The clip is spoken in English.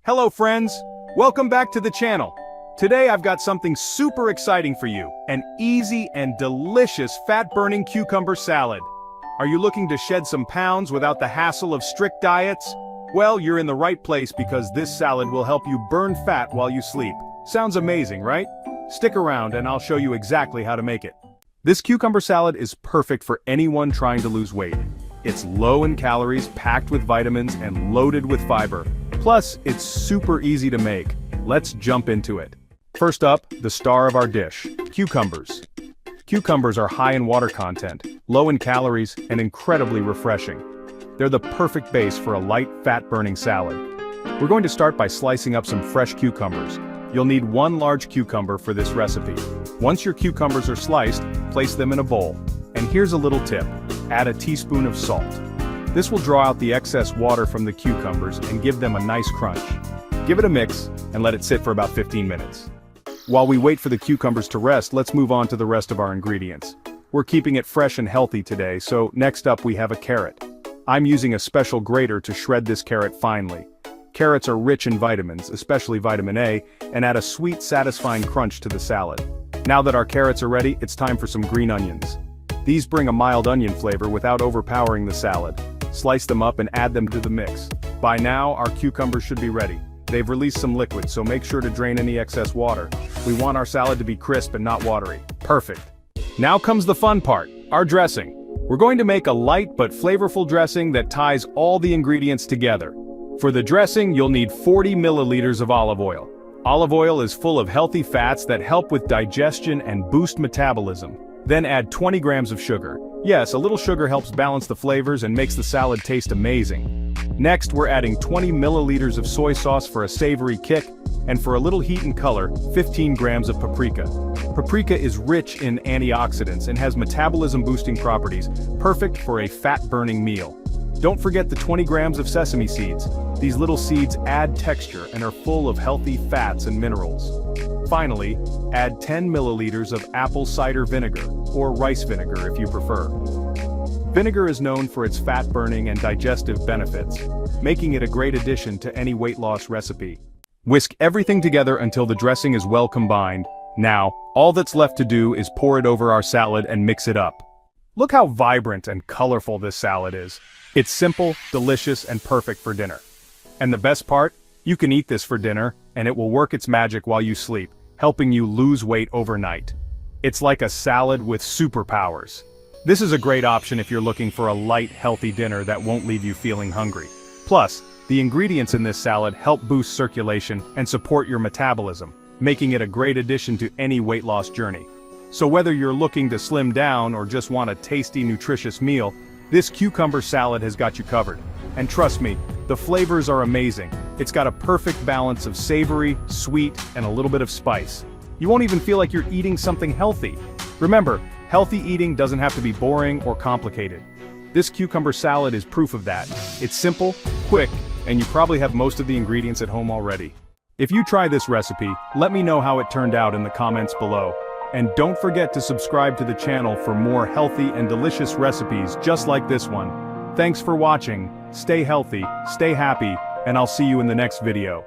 Hello friends, welcome back to the channel. Today I've got something super exciting for you, an easy and delicious fat-burning cucumber salad. Are you looking to shed some pounds without the hassle of strict diets? Well, you're in the right place because this salad will help you burn fat while you sleep. Sounds amazing, right? Stick around and I'll show you exactly how to make it. This cucumber salad is perfect for anyone trying to lose weight. It's low in calories, packed with vitamins, and loaded with fiber. Plus, it's super easy to make. Let's jump into it. First up, the star of our dish, cucumbers. Cucumbers are high in water content, low in calories, and incredibly refreshing. They're the perfect base for a light, fat-burning salad. We're going to start by slicing up some fresh cucumbers. You'll need one large cucumber for this recipe. Once your cucumbers are sliced, place them in a bowl. And here's a little tip, add a teaspoon of salt. This will draw out the excess water from the cucumbers and give them a nice crunch. Give it a mix and let it sit for about 15 minutes. While we wait for the cucumbers to rest, let's move on to the rest of our ingredients. We're keeping it fresh and healthy today, so next up we have a carrot. I'm using a special grater to shred this carrot finely. Carrots are rich in vitamins, especially vitamin A, and add a sweet, satisfying crunch to the salad. Now that our carrots are ready, it's time for some green onions. These bring a mild onion flavor without overpowering the salad. Slice them up and add them to the mix. By now, our cucumbers should be ready. They've released some liquid, so make sure to drain any excess water. We want our salad to be crisp and not watery. Perfect. Now comes the fun part, our dressing. We're going to make a light but flavorful dressing that ties all the ingredients together. For the dressing, you'll need 40 milliliters of olive oil. Olive oil is full of healthy fats that help with digestion and boost metabolism. Then add 20 grams of sugar. Yes, a little sugar helps balance the flavors and makes the salad taste amazing. Next, we're adding 20 milliliters of soy sauce for a savory kick, and for a little heat and color, 15 grams of paprika. Paprika is rich in antioxidants and has metabolism-boosting properties, perfect for a fat-burning meal. Don't forget the 20 grams of sesame seeds. These little seeds add texture and are full of healthy fats and minerals. Finally, add 10 milliliters of apple cider vinegar, or rice vinegar if you prefer. Vinegar is known for its fat-burning and digestive benefits, making it a great addition to any weight loss recipe. Whisk everything together until the dressing is well combined. Now, all that's left to do is pour it over our salad and mix it up. Look how vibrant and colorful this salad is. It's simple, delicious, and perfect for dinner. And the best part? You can eat this for dinner, and it will work its magic while you sleep, helping you lose weight overnight. It's like a salad with superpowers. This is a great option if you're looking for a light, healthy dinner that won't leave you feeling hungry. Plus, the ingredients in this salad help boost circulation and support your metabolism, making it a great addition to any weight loss journey. So whether you're looking to slim down or just want a tasty, nutritious meal, this cucumber salad has got you covered. And trust me, the flavors are amazing. It's got a perfect balance of savory, sweet, and a little bit of spice. You won't even feel like you're eating something healthy. Remember, healthy eating doesn't have to be boring or complicated. This cucumber salad is proof of that. It's simple, quick, and you probably have most of the ingredients at home already. If you try this recipe, let me know how it turned out in the comments below. And don't forget to subscribe to the channel for more healthy and delicious recipes just like this one. Thanks for watching, stay healthy, stay happy, and I'll see you in the next video.